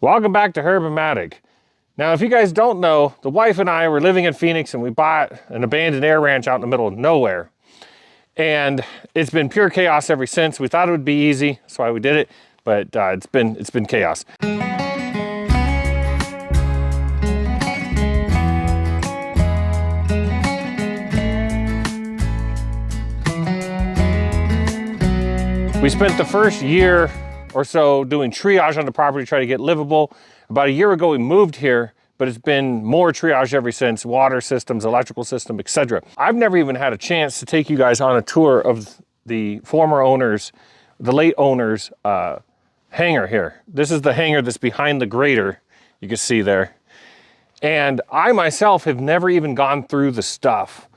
Welcome back to Herb-O-Matic. Now, if you guys don't know, the wife and I were living in Phoenix and we bought an abandoned air ranch out in the middle of nowhere. And it's been pure chaos ever since. We thought it would be easy, that's why we did it, but it's been chaos. We spent the first year or so doing triage on the property to try to get livable. About a year ago, we moved here, but it's been more triage ever since, water systems, electrical system, etc. I've never even had a chance to take you guys on a tour of the former owners, the late owners' hangar here. This is the hangar that's behind the grader, you can see there. And I myself have never even gone through the stuff.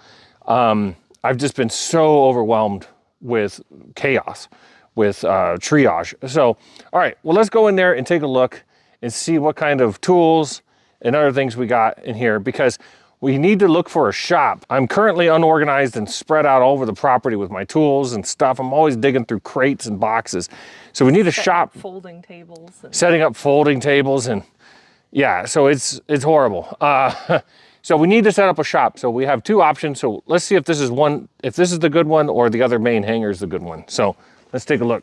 I've just been so overwhelmed with chaos, with triage. So, all right, well, let's go in there and take a look and see what kind of tools and other things we got in here, because we need to look for a shop. I'm currently unorganized and spread out all over the property with my tools and stuff. I'm always digging through crates and boxes. So we need a shop. Folding tables. Setting up folding tables and yeah, so it's horrible. So we need to set up a shop. So we have two options. So let's see if this is the good one or the other main hangar is the good one. So let's take a look.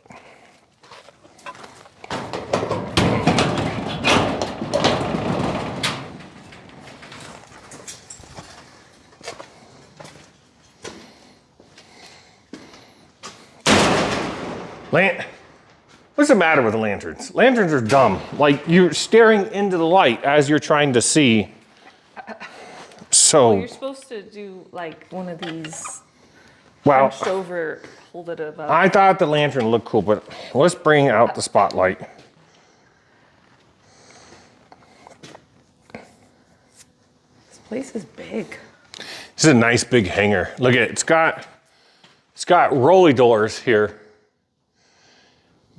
What's the matter with the lanterns? Lanterns are dumb. Like, you're staring into the light as you're trying to see. So well, you're supposed to do like one of these hunched over, hold it above. I thought the lantern looked cool, but let's bring out the spotlight. This place is big. This is a nice big hangar. Look at it. It's got rolly doors here.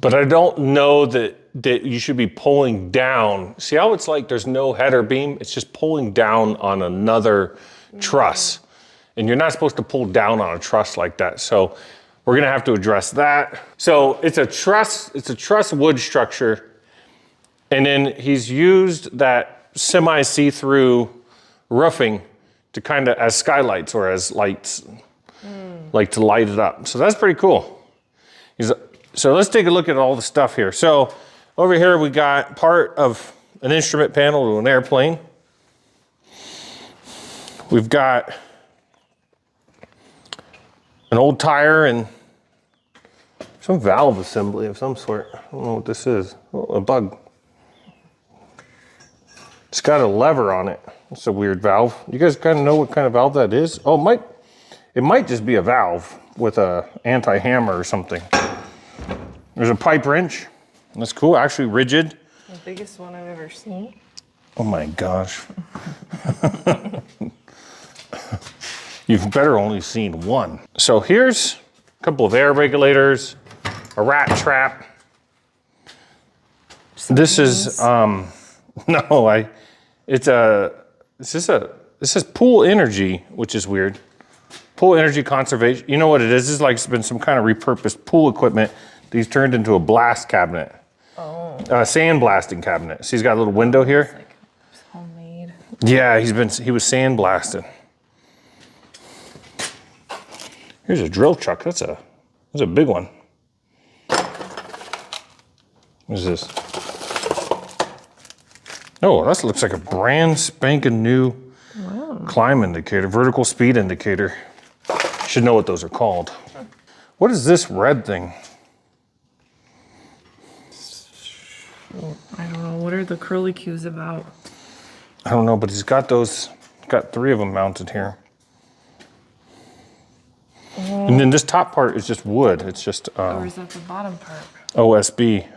But I don't know that you should be pulling down. See how it's like there's no header beam? It's just pulling down on another truss. And you're not supposed to pull down on a truss like that. So we're gonna have to address that. So it's a truss wood structure. And then he's used that semi see-through roofing to kind of as skylights or as lights, like to light it up. So that's pretty cool. So let's take a look at all the stuff here. So over here we got part of an instrument panel to an airplane. We've got an old tire and some valve assembly of some sort. I don't know what this is. Oh, a bug. It's got a lever on it. It's a weird valve. You guys kind of know what kind of valve that is? Oh, it might just be a valve with a anti-hammer or something. There's a pipe wrench. That's cool, actually rigid. The biggest one I've ever seen. Oh my gosh. You've better only seen one. So here's a couple of air regulators, a rat trap. This is, this is pool energy, which is weird. Pool energy conservation. You know what it is? This is like it's been some kind of repurposed pool equipment. These turned into a blast cabinet. Oh. Sand blasting cabinet. So he's got a little window here. It's like homemade. Yeah, he was sand blasting. Here's a drill chuck. That's a big one. What is this? Oh, that looks like a brand spanking new climb indicator, vertical speed indicator. Should know what those are called. What is this red thing? I don't know. What are the curly cues about? I don't know, but he's got three of them mounted here. And then this top part is just wood. It's just or is that the bottom part? OSB.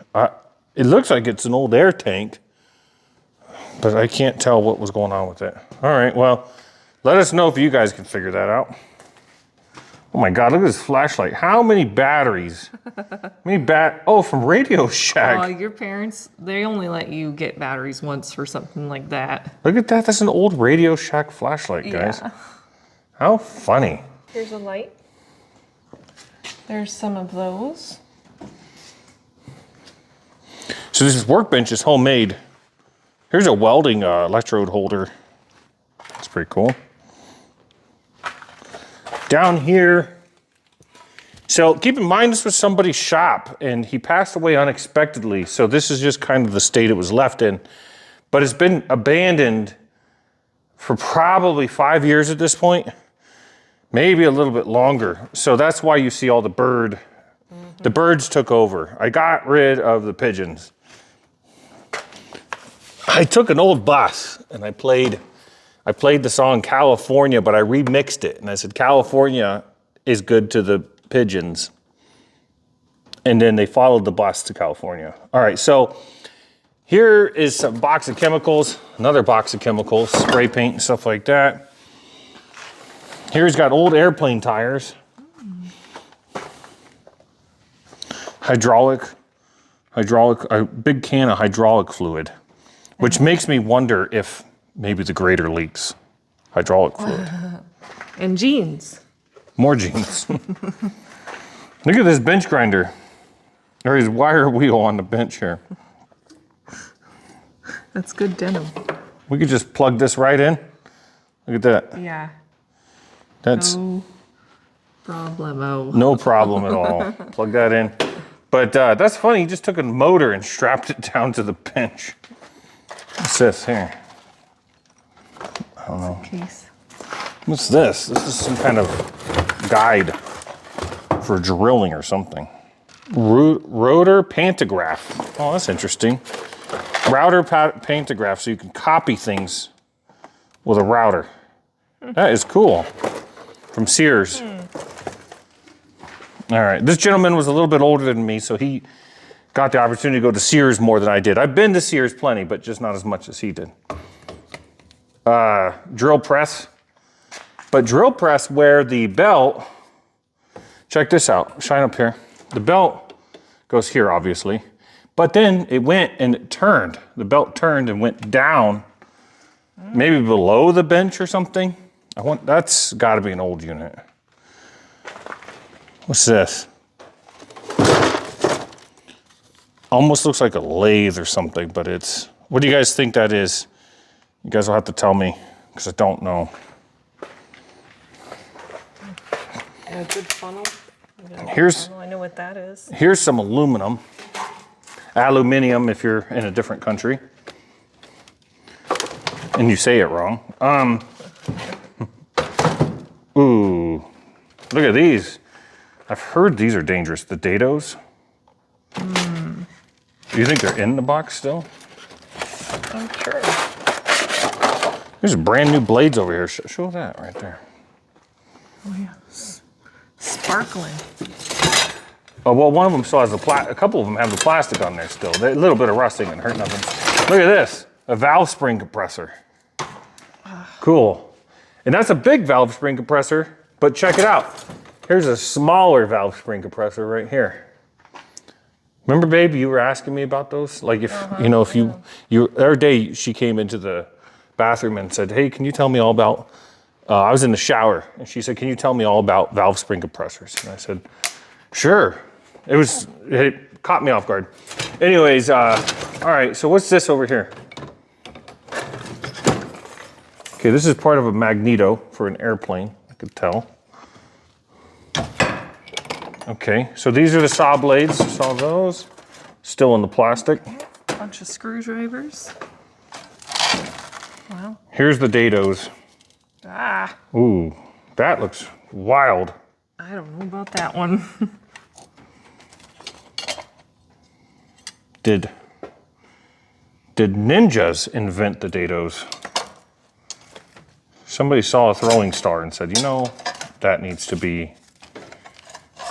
It looks like it's an old air tank, but I can't tell what was going on with it. All right, well, let us know if you guys can figure that out. Oh my God, look at this flashlight. How many batteries? Oh, from Radio Shack. Your parents, they only let you get batteries once for something like that. Look at that, that's an old Radio Shack flashlight, guys. Yeah. How funny. Here's a light. There's some of those. So this workbench is homemade. Here's a welding electrode holder. That's pretty cool. Down here, so keep in mind this was somebody's shop and he passed away unexpectedly. So this is just kind of the state it was left in. But it's been abandoned for probably 5 years at this point, maybe a little bit longer. So that's why you see all the the birds took over. I got rid of the pigeons. I took an old bus and I played the song California, but I remixed it. And I said, California is good to the pigeons. And then they followed the bus to California. All right, so here is a box of chemicals, another box of chemicals, spray paint and stuff like that. Here's got old airplane tires. A big can of hydraulic fluid, which makes me wonder if maybe the grader leaks hydraulic fluid. And jeans. More jeans. Look at this bench grinder. There's wire wheel on the bench here. That's good denim. We could just plug this right in. Look at that. Yeah. That's No problemo. no problem at all. Plug that in. But that's funny, he just took a motor and strapped it down to the bench. What's this here? I don't know. Case. What's this? This is some kind of guide for drilling or something. Rotor pantograph. Oh, that's interesting. Router pantograph, so you can copy things with a router. That is cool. From Sears. All right, this gentleman was a little bit older than me, so he got the opportunity to go to Sears more than I did. I've been to Sears plenty, but just not as much as he did. Drill press. But drill press where the belt, check this out, shine up here. The belt goes here, obviously, but then it went and it turned. The belt turned and went down, maybe below the bench or something. That's gotta be an old unit. What's this? Almost looks like a lathe or something, but it's, what do you guys think that is? You guys will have to tell me, because I don't know. A good funnel. I know what that is. Here's some aluminum. Aluminium if you're in a different country. And you say it wrong. Ooh, look at these. I've heard these are dangerous, the dados. Do you think they're in the box still? I'm sure. There's brand new blades over here. Show that right there. Oh yeah, sparkling. Oh, well, one of them still has a couple of them have the plastic on there still. A little bit of rusting and hurt nothing. Look at this, a valve spring compressor. Cool. And that's a big valve spring compressor, but check it out. Here's a smaller valve spring compressor right here. Remember, babe, you were asking me about those? Like if, you know, if you, every day she came into the bathroom and said, hey, can you tell me all about, I was in the shower and she said, can you tell me all about valve spring compressors? And I said, sure. It caught me off guard. Anyways, all right, so what's this over here? Okay, this is part of a magneto for an airplane, I could tell. Okay, so these are the saw blades, saw those. Still in the plastic. Bunch of screwdrivers. Wow. Here's the dados. Ah. Ooh, that looks wild. I don't know about that one. Did ninjas invent the dados? Somebody saw a throwing star and said, you know, that needs to be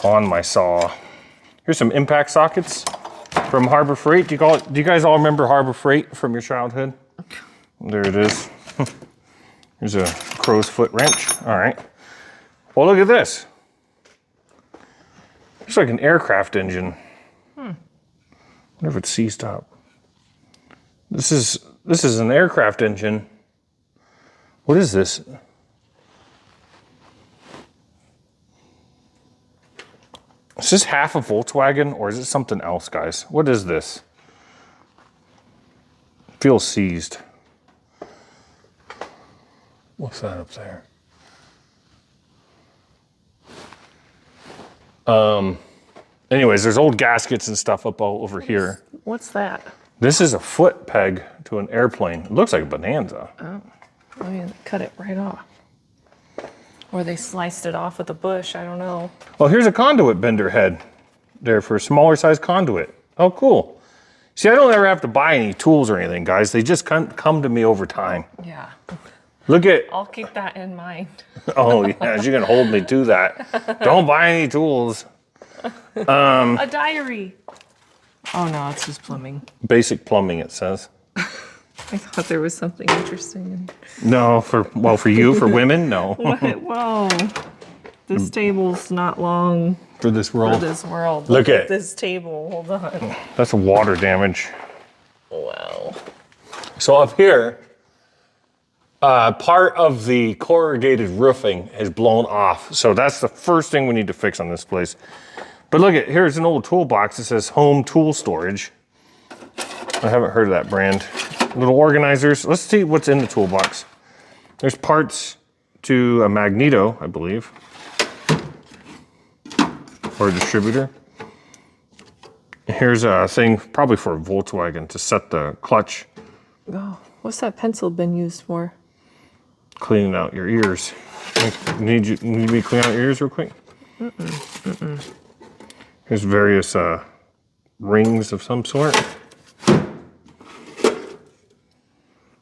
on my saw. Here's some impact sockets from Harbor Freight. Do you guys all remember Harbor Freight from your childhood? There it is. Here's a crow's foot wrench. All right. Well, look at this. It's like an aircraft engine. I wonder if it's seized up. This is an aircraft engine. What is this? Is this half a Volkswagen or is it something else, guys? What is this? Feels seized. What's that up there? Anyways, there's old gaskets and stuff up all over here. What's that? This is a foot peg to an airplane. It looks like a Bonanza. Oh, yeah, they cut it right off. Or they sliced it off with a bush, I don't know. Well, here's a conduit bender head there for a smaller size conduit. Oh, cool. See, I don't ever have to buy any tools or anything, guys. They just come to me over time. Yeah. Look at, I'll keep that in mind. oh yeah, you're gonna hold me to that. Don't buy any tools. A diary. Oh no, it's just plumbing. Basic plumbing, it says. I thought there was something interesting. No, for you, for women, no. What? Whoa. This table's not long For this world. for this world. Look at this table. Hold on. That's water damage. Wow. So up here, part of the corrugated roofing is blown off. So that's the first thing we need to fix on this place. But look at, here's an old toolbox that says home tool storage. I haven't heard of that brand. Little organizers. Let's see what's in the toolbox. There's parts to a magneto, I believe. Or a distributor. Here's a thing probably for a Volkswagen to set the clutch. Oh, what's that pencil been used for? Cleaning out your ears. Need me to clean out your ears real quick? Here's various rings of some sort.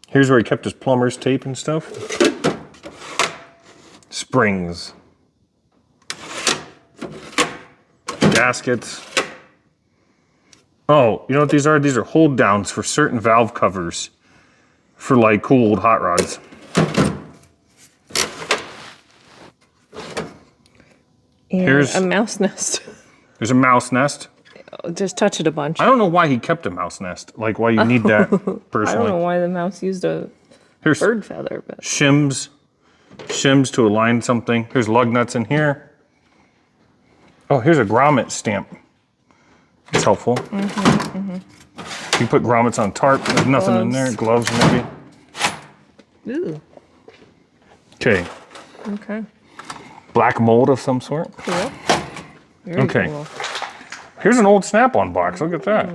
Here's where he kept his plumber's tape and stuff. Springs. Gaskets. Oh, you know what these are? These are hold downs for certain valve covers for like cool old hot rods. And Here's a mouse nest. There's a mouse nest. Just touch it a bunch. I don't know why he kept a mouse nest. Like why you need that personally. I don't know why the mouse used a Here's bird feather, but shims to align something. Here's lug nuts in here. Oh, here's a grommet stamp. It's helpful. You put grommets on tarp. There's nothing in there. Gloves maybe. ooh, Okay. okay, Black mold of some sort. cool. Very Okay. cool. Here's an old Snap-on box. Look at that.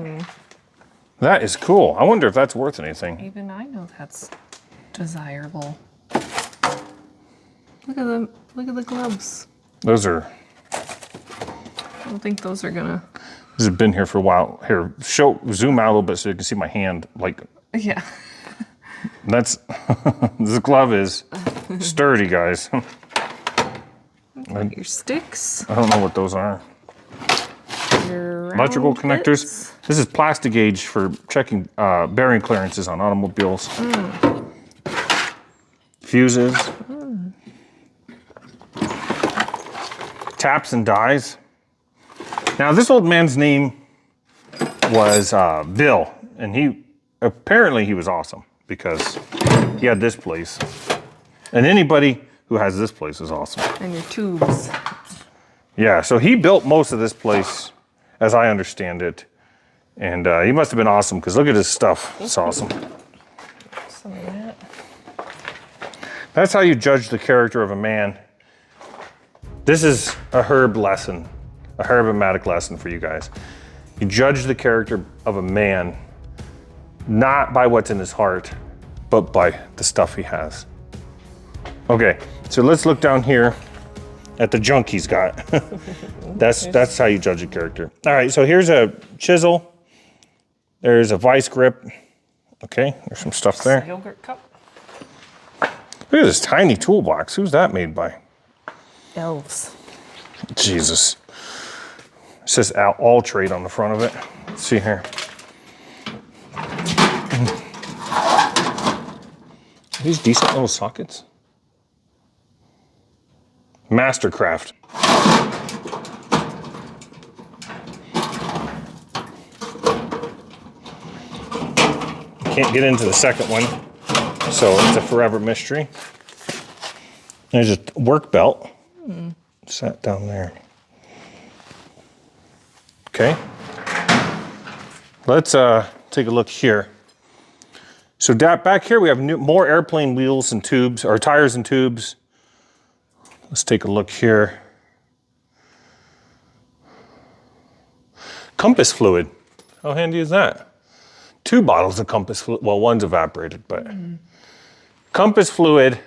That is cool. I wonder if that's worth anything. Even I know that's desirable. Look at the gloves. Those are. I don't think those are gonna. This has been here for a while. Here, zoom out a little bit so you can see my hand. Like Yeah. that's. This glove is sturdy, guys. Your sticks. I don't know what those are. Your Electrical round connectors. bits. This is plastic gauge for checking bearing clearances on automobiles. Fuses. Taps and dies. Now this old man's name was Bill, and he was awesome because he had this place. And anybody who has this place is awesome. And your tubes. Yeah, so he built most of this place, as I understand it. And he must have been awesome, because look at his stuff. It's awesome. Some of that. That's how you judge the character of a man. This is a Herb lesson, a Herb-O-Matic lesson for you guys. You judge the character of a man, not by what's in his heart, but by the stuff he has. Okay, so let's look down here at the junk he's got. That's how you judge a character. All right, so here's a chisel. There's a vice grip. Okay, there's some stuff there. Yogurt cup. Look at this tiny toolbox. Who's that made by? Elves. Jesus. It says all trade on the front of it. Let's see here. Are these decent little sockets? Mastercraft. Can't get into the second one, so it's a forever mystery. There's a work belt. Set down there. Okay. Let's take a look here. So back here we have more airplane wheels and tubes, or tires and tubes. Let's take a look here. Compass fluid. How handy is that? 2 bottles of compass fluid. Well, one's evaporated, but compass fluid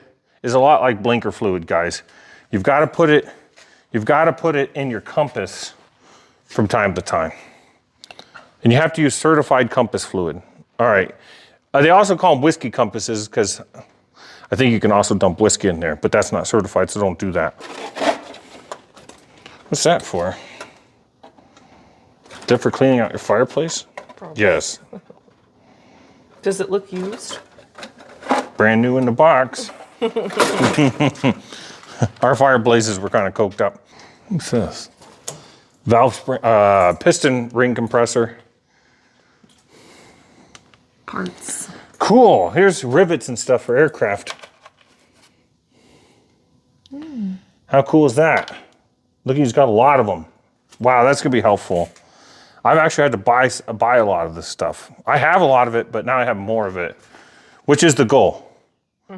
is a lot like blinker fluid, guys. You've got to put it in your compass from time to time. And you have to use certified compass fluid. All right. They also call them whiskey compasses because I think you can also dump whiskey in there, but that's not certified, so don't do that. What's that for? Is that for cleaning out your fireplace? Probably. Yes. Does it look used? Brand new in the box. Our fireplaces were kind of coked up. What's this? Valve spring, piston ring compressor. Parts. Cool. Here's rivets and stuff for aircraft. How cool is that? Look, he's got a lot of them. Wow, that's gonna be helpful. I've actually had to buy a lot of this stuff. I have a lot of it, but now I have more of it, which is the goal.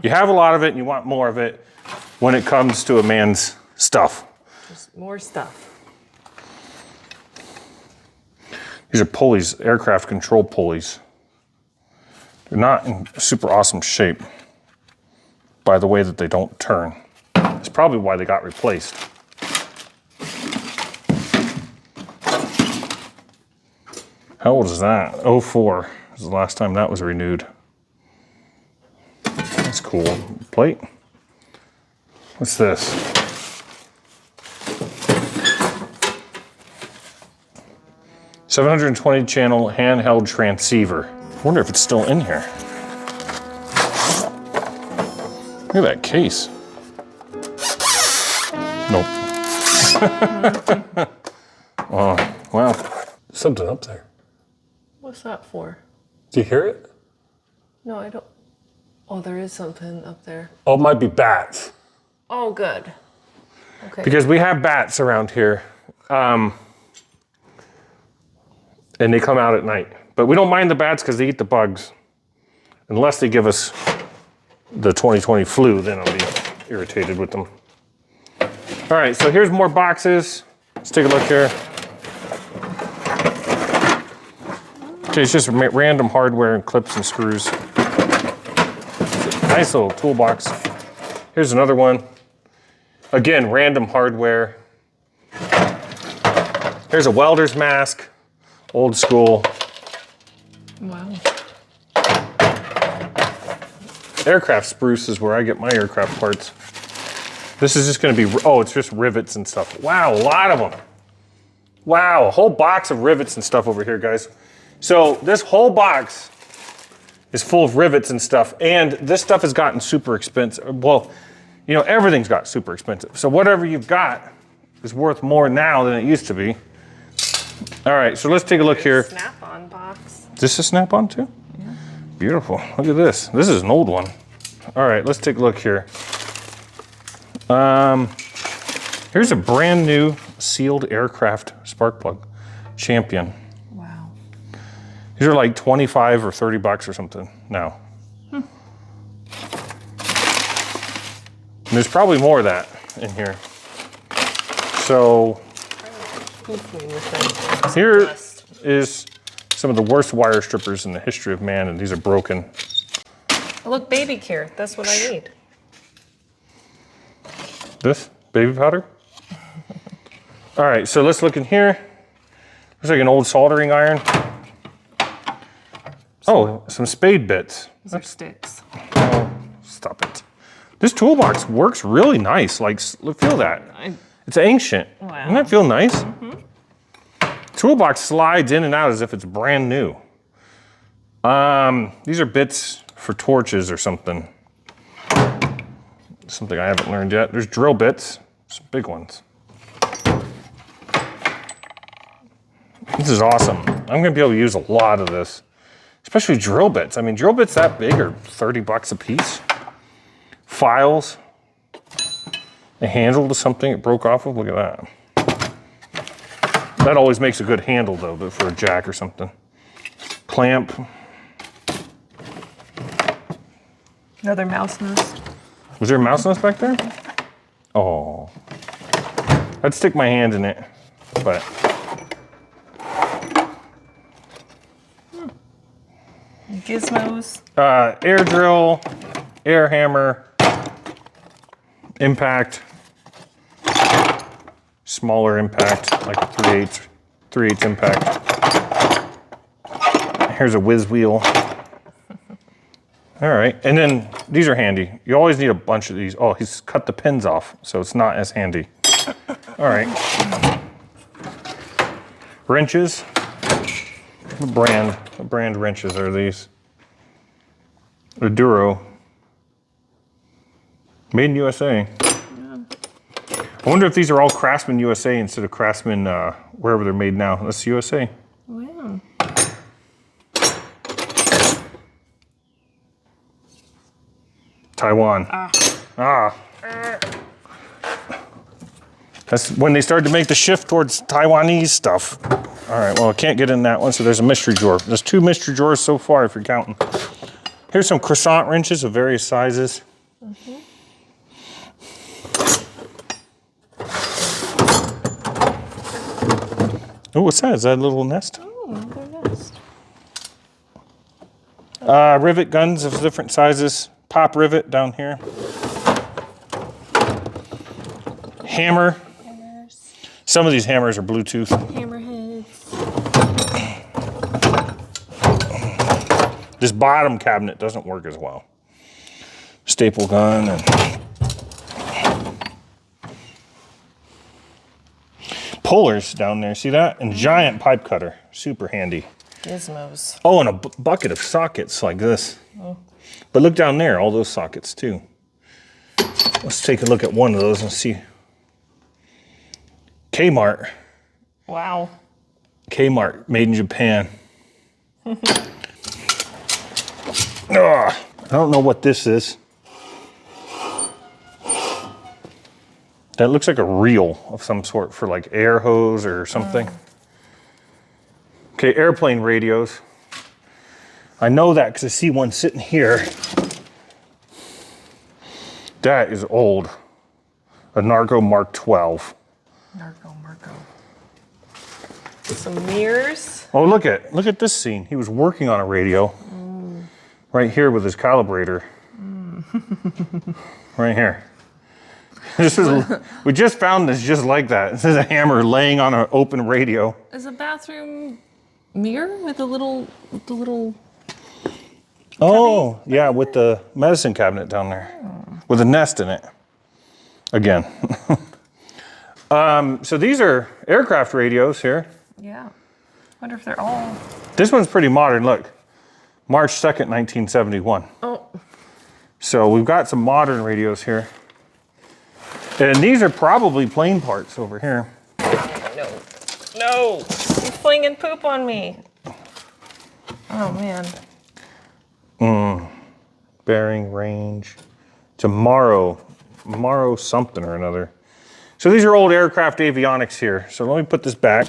You have a lot of it and you want more of it when it comes to a man's stuff. Just more stuff. These are pulleys, aircraft control pulleys. They're not in super awesome shape by the way that they don't turn. It's probably why they got replaced. How old is that? 04 was the last time that was renewed. That's cool. Plate. What's this? $720 channel handheld transceiver. I wonder if it's still in here. Look at that case. Nope. Oh, well, something up there. What's that for? Do you hear it? No, I don't. Oh, there is something up there. Oh, it might be bats. Oh, good. Okay. Because we have bats around here. And they come out at night. But we don't mind the bats because they eat the bugs. Unless they give us the 2020 flu, then I'll be irritated with them. All right, so here's more boxes. Let's take a look here. Okay, it's just random hardware and clips and screws. Nice little toolbox. Here's another one. Again, random hardware. Here's a welder's mask, old school. Wow. Aircraft spruce is where I get my aircraft parts. This is just gonna be, oh, it's just rivets and stuff. Wow, a lot of them. Wow, a whole box of rivets and stuff over here, guys. So this whole box is full of rivets and stuff, and this stuff has gotten super expensive. Well, you know, everything's got super expensive. So whatever you've got is worth more now than it used to be. All right, so let's take a look here. Snap-on box. Is this a snap-on too? Yeah. Beautiful, look at this. This is an old one. All right, let's take a look here. Here's a brand new sealed aircraft spark plug, Champion. Wow. These are like 25 or 30 bucks or something now. And there's probably more of that in here. So here is some of the worst wire strippers in the history of man, and these are broken. Look, baby care. That's what I need. This baby powder. All right, so let's look in here. Looks like an old soldering iron. Oh, some spade bits. These are sticks. Oh, stop it. This toolbox works really nice. Like, feel that. It's ancient. Wow. Doesn't that feel nice? Toolbox slides in and out as if it's brand new. These are bits for torches or something. Something I haven't learned yet. There's drill bits, some big ones. This is awesome. I'm gonna be able to use a lot of this, especially drill bits. I mean, drill bits that big are 30 bucks a piece. Files, a handle to something it broke off of, look at that. That always makes a good handle though, but for a jack or something. Clamp. Another mouse nest. Was there a mouse nest back there? Oh. I'd stick my hand in it, but. Gizmos. Air drill, air hammer, impact, smaller impact, like a 3/8 impact. Here's a whiz wheel. All right, and then these are handy. You always need a bunch of these. Oh, he's cut the pins off, so it's not as handy. All right. Wrenches. What brand wrenches are these? The Duro. Made in USA. Yeah. I wonder if these are all Craftsman USA instead of Craftsman wherever they're made now. That's USA. Wow. Taiwan. That's when they started to make the shift towards Taiwanese stuff. All right, well, I can't get in that one, so there's a mystery drawer. There's 2 mystery drawers so far, if you're counting. Here's some croissant wrenches of various sizes. Oh, what's that? Is that a little nest? Oh, another nest. Rivet guns of different sizes. Pop rivet down here. Hammer. Hammers. Some of these hammers are Bluetooth. Hammerheads. This bottom cabinet doesn't work as well. Staple gun and pullers down there. See that? And giant pipe cutter. Super handy. Gizmos. Oh, and a bucket of sockets like this. Oh. But look down there, all those sockets too. Let's take a look at one of those and see. Kmart. Wow. Kmart, made in Japan. I don't know what this is. That looks like a reel of some sort for like air hose or something. Okay, airplane radios. I know that because I see one sitting here. That is old. A Nargo Mark 12. Marco. Some mirrors. Oh, look at this scene. He was working on a radio. Right here with his calibrator. Right here. This is, we just found this just like that. This is a hammer laying on an open radio. Is a bathroom mirror with the little Oh, yeah, with the medicine cabinet down there. With a nest in it. Again. So these are aircraft radios here. Yeah. Wonder if they're all. This one's pretty modern, look. March 2nd, 1971. Oh. So we've got some modern radios here. And these are probably plane parts over here. No. You're flinging poop on me. Oh, man. Bearing range. It's a Morrow something or another. So these are old aircraft avionics here. So let me put this back.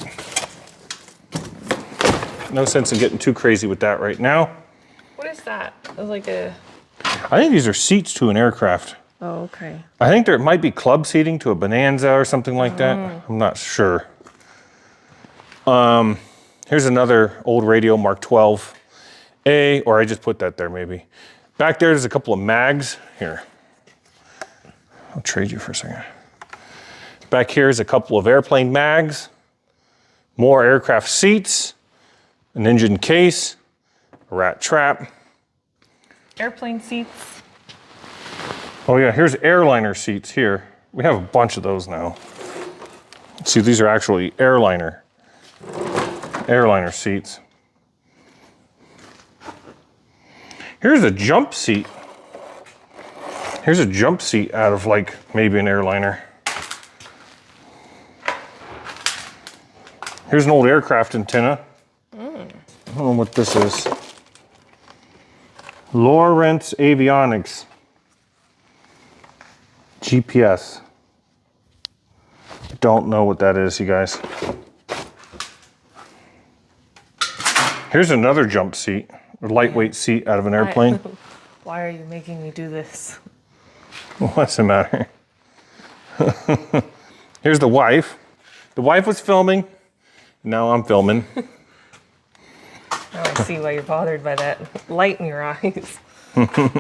No sense in getting too crazy with that right now. What is that? It's like a. I think these are seats to an aircraft. Oh, okay. I think there might be club seating to a Bonanza or something like that. I'm not sure. Here's another old radio, Mark 12A, or I just put that there maybe. Back there's a couple of mags. Here, I'll trade you for a second. Back here is a couple of airplane mags, more aircraft seats, an engine case, a rat trap. Airplane seats. Oh yeah, here's airliner seats here. We have a bunch of those now. See, these are actually airliner seats. Here's a jump seat. Here's a jump seat out of like maybe an airliner. Here's an old aircraft antenna. I don't know what this is. Lawrence Avionics. GPS. Don't know what that is, you guys. Here's another jump seat, a lightweight seat out of an airplane. Why are you making me do this? What's the matter? Here's the wife. The wife was filming. Now I'm filming. Now I see why you're bothered by that light in your eyes.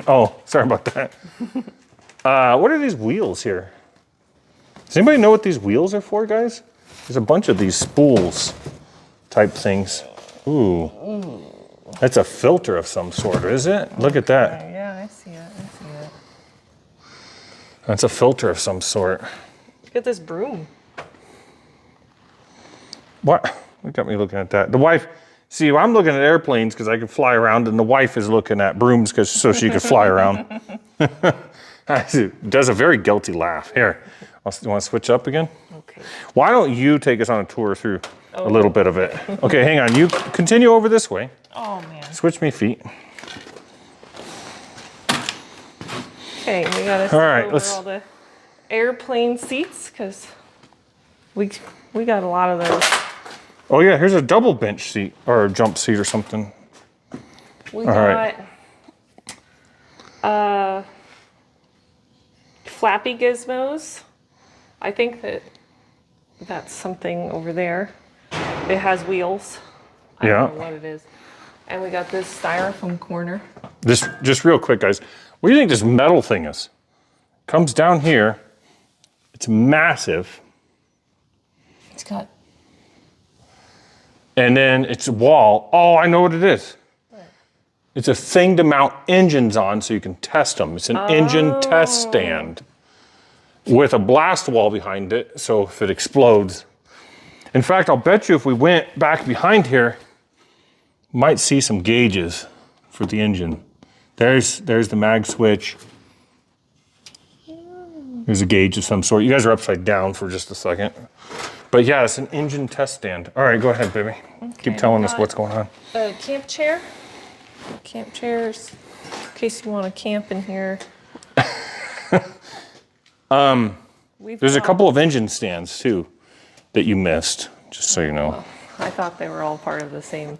Oh, sorry about that. What are these wheels here? Does anybody know what these wheels are for, guys? There's a bunch of these spools type things. Ooh. That's a filter of some sort, is it? Look at that. Yeah, I see it. I see it. That's a filter of some sort. Look at this broom. What? Look at me looking at that. The wife, see, I'm looking at airplanes because I can fly around, and the wife is looking at brooms so she can fly around. It does a very guilty laugh. Here, you want to switch up again? Okay. Why don't you take us on a tour through a little bit of it? Okay, hang on. You continue over this way. Oh, man. Switch me feet. Okay, we got to All right, over all the airplane seats because we got a lot of those. Oh yeah, here's a double bench seat or a jump seat or something. We got flappy gizmos. I think that's something over there. It has wheels. I don't know what it is. And we got this styrofoam corner. Just real quick, guys. What do you think this metal thing is? Comes down here. It's massive. It's got. And then it's a wall. Oh, I know what it is. What? It's a thing to mount engines on so you can test them. It's an engine test stand with a blast wall behind it. So if it explodes. In fact, I'll bet you if we went back behind here, might see some gauges for the engine. There's the mag switch. There's a gauge of some sort. You guys are upside down for just a second. But yeah, it's an engine test stand. All right, go ahead, baby. Okay, keep telling us what's going on. A camp chair. Camp chairs, in case you want to camp in here. There's a couple of engine stands too that you missed, just so you know. Well, I thought they were all part of the same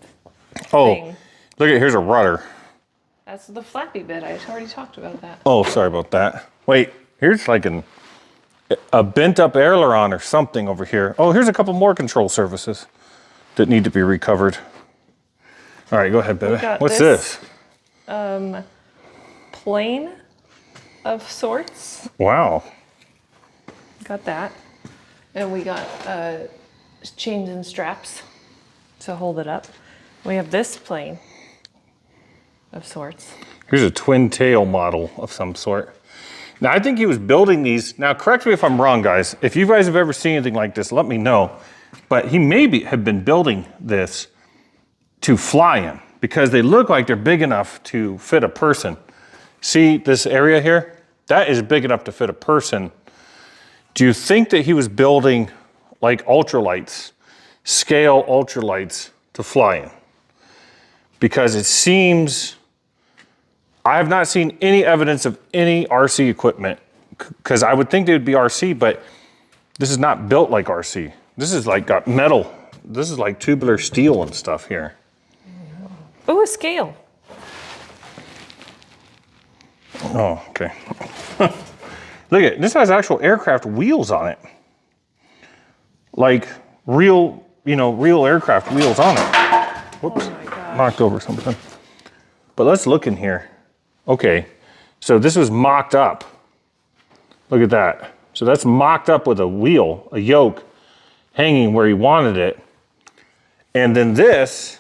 Oh, thing. look at, here's a rudder. That's the flappy bit. I already talked about that. Oh, sorry about that. Wait, here's like a bent up aileron or something over here. Oh, here's a couple more control surfaces that need to be recovered. All right, go ahead, baby. What's this? Plane of sorts. Wow. Got that. And we got chains and straps to hold it up. We have this plane of sorts. Here's a twin tail model of some sort. Now, I think he was building these. Now, correct me if I'm wrong, guys. If you guys have ever seen anything like this, let me know. But he maybe have been building this to fly in because they look like they're big enough to fit a person. See this area here? That is big enough to fit a person. Do you think that he was building like ultralights, scale ultralights to fly in? Because it seems, I have not seen any evidence of any RC equipment, because I would think they would be RC, but this is not built like RC. This is like got metal. This is like tubular steel and stuff here. Oh, a scale. Oh, okay. Look at this, has actual aircraft wheels on it. Like real, real aircraft wheels on it. Whoops, Oh my gosh. knocked over something. But let's look in here. Okay, so this was mocked up. Look at that. So that's mocked up with a wheel, a yoke, hanging where he wanted it. And then this,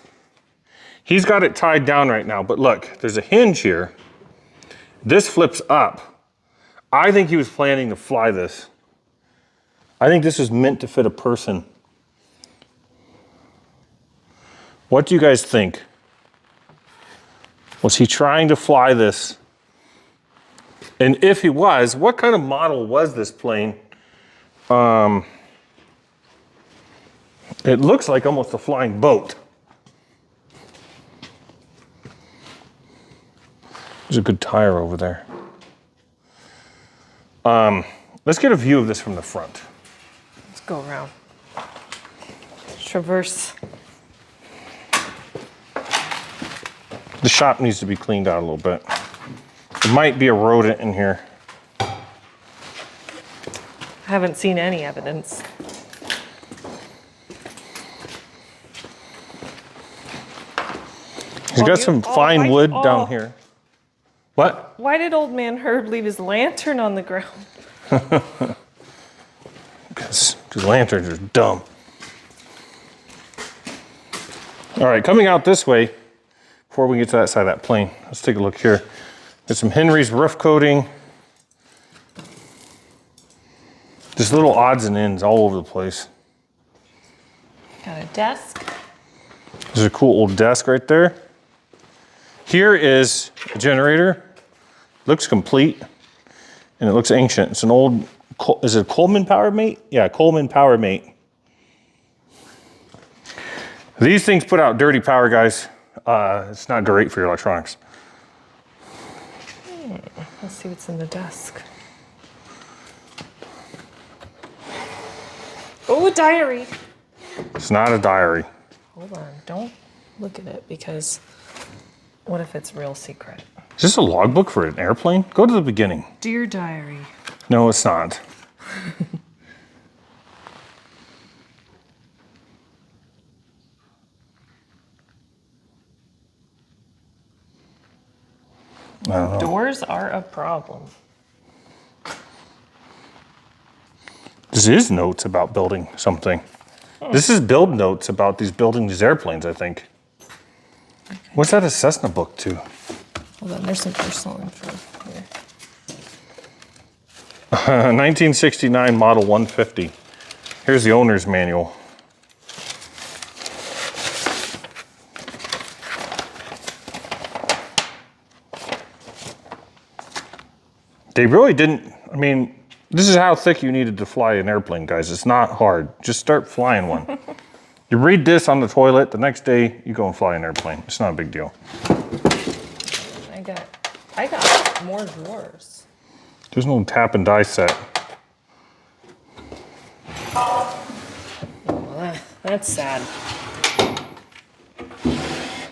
he's got it tied down right now, but look, there's a hinge here. This flips up. I think he was planning to fly this. I think this is meant to fit a person. What do you guys think? Was he trying to fly this? And if he was, what kind of model was this plane? It looks like almost a flying boat. There's a good tire over there. Let's get a view of this from the front. Let's go around. Traverse. The shop needs to be cleaned out a little bit. There might be a rodent in here. I haven't seen any evidence. He's got some fine wood down here. What? Why did old man Herb leave his lantern on the ground? Because lanterns are dumb. All right, coming out this way, before we get to that side of that plane, let's take a look here. There's some Henry's roof coating. Just little odds and ends all over the place. Got a desk. There's a cool old desk right there. Here is a generator. Looks complete, and it looks ancient. It's an old, is it a Coleman Power Mate? Yeah, Coleman Power Mate. These things put out dirty power, guys. It's not great for your electronics. Let's see what's in the desk. Oh, a diary. It's not a diary. Hold on, don't look at it because what if it's real secret? Is this a logbook for an airplane? Go to the beginning. Dear diary. No, it's not. I don't know. Doors are a problem. This is notes about building something. This is build notes about building these airplanes, I think. Okay. What's that a Cessna book to? Hold on, there's some personal info here. 1969 Model 150. Here's the owner's manual. They really didn't, I mean, this is how thick you needed to fly an airplane, guys. It's not hard. Just start flying one. You read this on the toilet, the next day you go and fly an airplane. It's not a big deal. I got more drawers. There's no tap and die set. Oh, that's sad.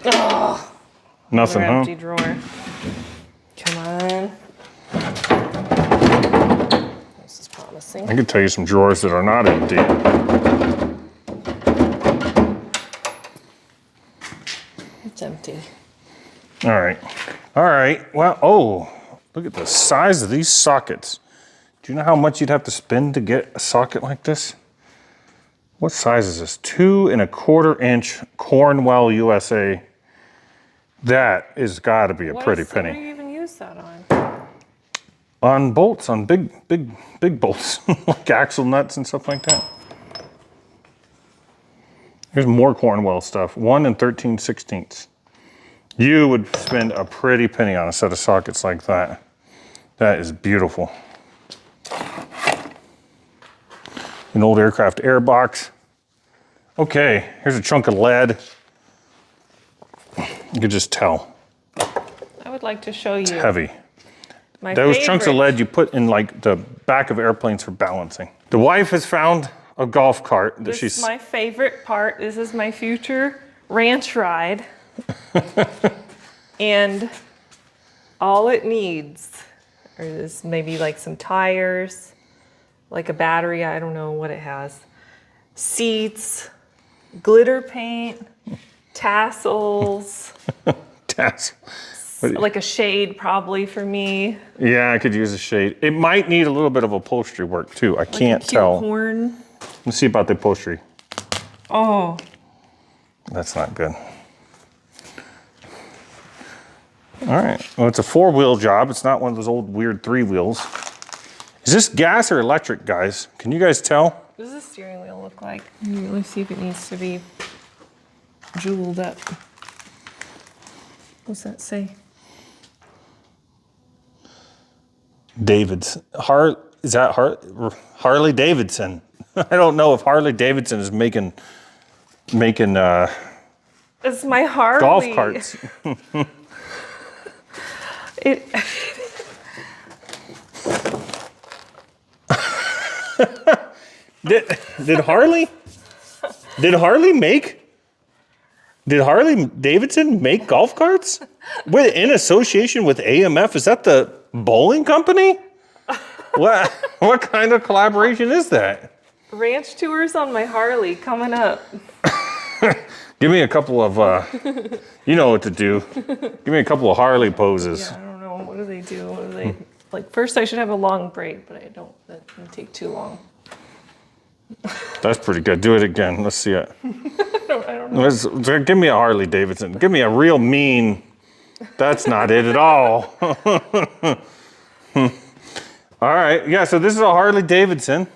Oh, Nothing, huh? empty drawer. Come on. This is promising. I can tell you some drawers that are not empty. It's empty. All right. All right. Well, oh, look at the size of these sockets. Do you know how much you'd have to spend to get a socket like this? What size is this? 2 1/4 inch Cornwell, USA. That is got to be a pretty penny. What do you even use that on? On bolts, on big bolts, like axle nuts and stuff like that. Here's more Cornwell stuff. 1 13/16. You would spend a pretty penny on a set of sockets like that. That is beautiful. An old aircraft air box. Okay, here's a chunk of lead. You could just tell. I would like to show you. It's heavy. My Those favorite. chunks of lead you put in like the back of airplanes for balancing. The wife has found a golf cart that This is my favorite part. This is my future ranch ride. And all it needs is maybe like some tires, like a battery, I don't know what it has, seats, glitter paint, tassels, like a shade probably for me. Yeah, I could use a shade. It might need a little bit of upholstery work too. I can't tell. Horn. Let's see about the upholstery. Oh. That's not good. All right, well, it's a 4-wheel job. It's not one of those old weird 3 wheels. Is this gas or electric, guys? Can you guys tell? What does the steering wheel look like? Let me see if it needs to be jeweled up. What's that say? Is that Harley-Davidson? I don't know if Harley-Davidson is making It's my Harley. golf carts. Did Harley make Did Harley-Davidson make golf carts? In association with AMF? Is that the bowling company? What kind of collaboration is that? Ranch tours on my Harley coming up. Give me a couple of, you know what to do. Give me a couple of Harley poses. Yeah, I don't know. What do they do? What do they, like, first I should have a long break, but I don't. That can take too long. That's pretty good. Do it again. Let's see it. I don't know. Give me a Harley-Davidson. Give me a real mean. That's not it at all. All right. Yeah, so this is a Harley-Davidson.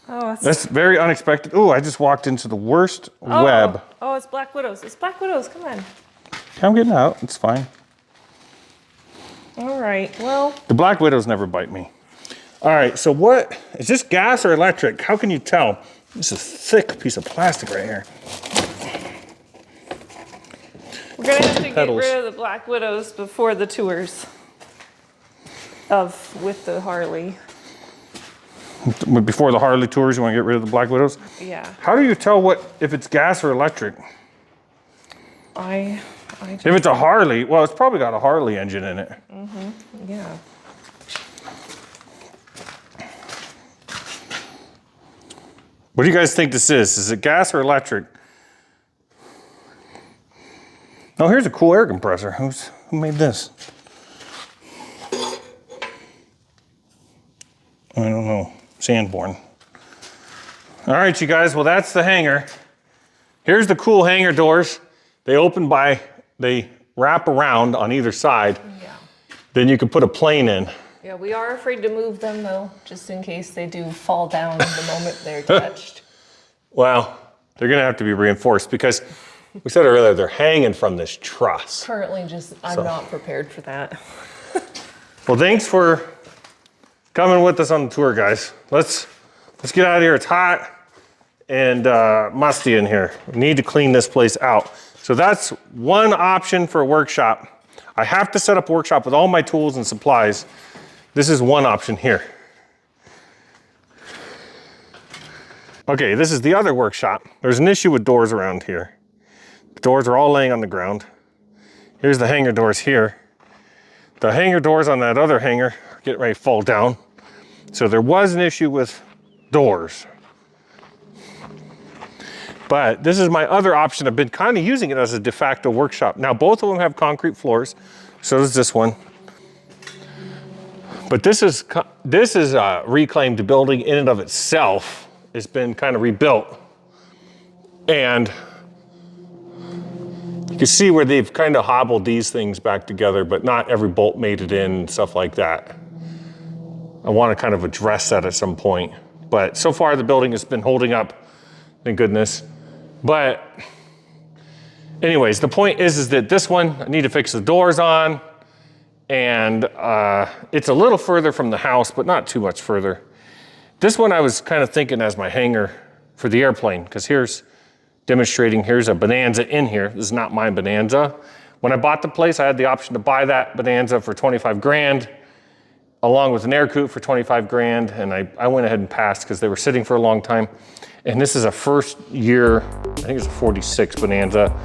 Oh, that's very unexpected. Oh, I just walked into the worst web. Oh, it's Black Widows. It's Black Widows. Come on. I'm getting out. It's fine. All right. Well. The Black Widows never bite me. All right. So what is this, gas or electric? How can you tell? This is a thick piece of plastic right here. We're gonna have to get rid of the Black Widows before the tours with the Harley. Before the Harley tours, you want to get rid of the Black Widows? Yeah. How do you tell if it's gas or electric? If it's a Harley, well, it's probably got a Harley engine in it. Mm-hmm. Yeah. What do you guys think this is? Is it gas or electric? Oh, here's a cool air compressor. Who made this? I don't know. Sanborn. All right, you guys. Well, that's the hangar. Here's the cool hangar doors. They wrap around on either side. Yeah. Then you can put a plane in. Yeah, we are afraid to move them though, just in case they do fall down the moment they're touched. Well, they're gonna have to be reinforced because we said earlier they're hanging from this truss. Currently, I'm not prepared for that. Well, thanks for coming with us on the tour, guys. Let's get out of here. It's hot and musty in here. We need to clean this place out. So that's one option for a workshop. I have to set up a workshop with all my tools and supplies. This is one option here. Okay, this is the other workshop. There's an issue with doors around here. The doors are all laying on the ground. Here's the hangar doors here. The hangar doors on that other hangar are getting ready to fall down. So there was an issue with doors. But this is my other option. I've been kind of using it as a de facto workshop. Now, both of them have concrete floors. So does this one. But this is a reclaimed building in and of itself. It's been kind of rebuilt. And you can see where they've kind of hobbled these things back together, but not every bolt made it in and stuff like that. I want to kind of address that at some point. But so far the building has been holding up, thank goodness. But anyways, the point is that this one, I need to fix the doors on. And it's a little further from the house, but not too much further. This one I was kind of thinking as my hangar for the airplane, because here's demonstrating, here's a Bonanza in here. This is not my Bonanza. When I bought the place, I had the option to buy that Bonanza for 25 grand, along with an air coupe for 25 grand. And I went ahead and passed because they were sitting for a long time. And this is a first year, I think it's a 46 Bonanza.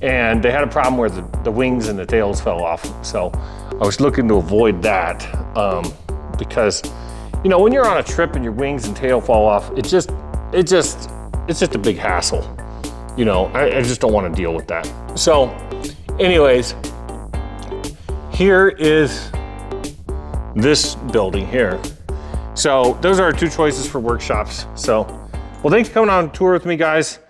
And they had a problem where the wings and the tails fell off. So I was looking to avoid that because, you know, when you're on a trip and your wings and tail fall off, it's just a big hassle. You know, I just don't want to deal with that. So anyways, here is this building here. So those are our two choices for workshops. So, well, thanks for coming on a tour with me, guys.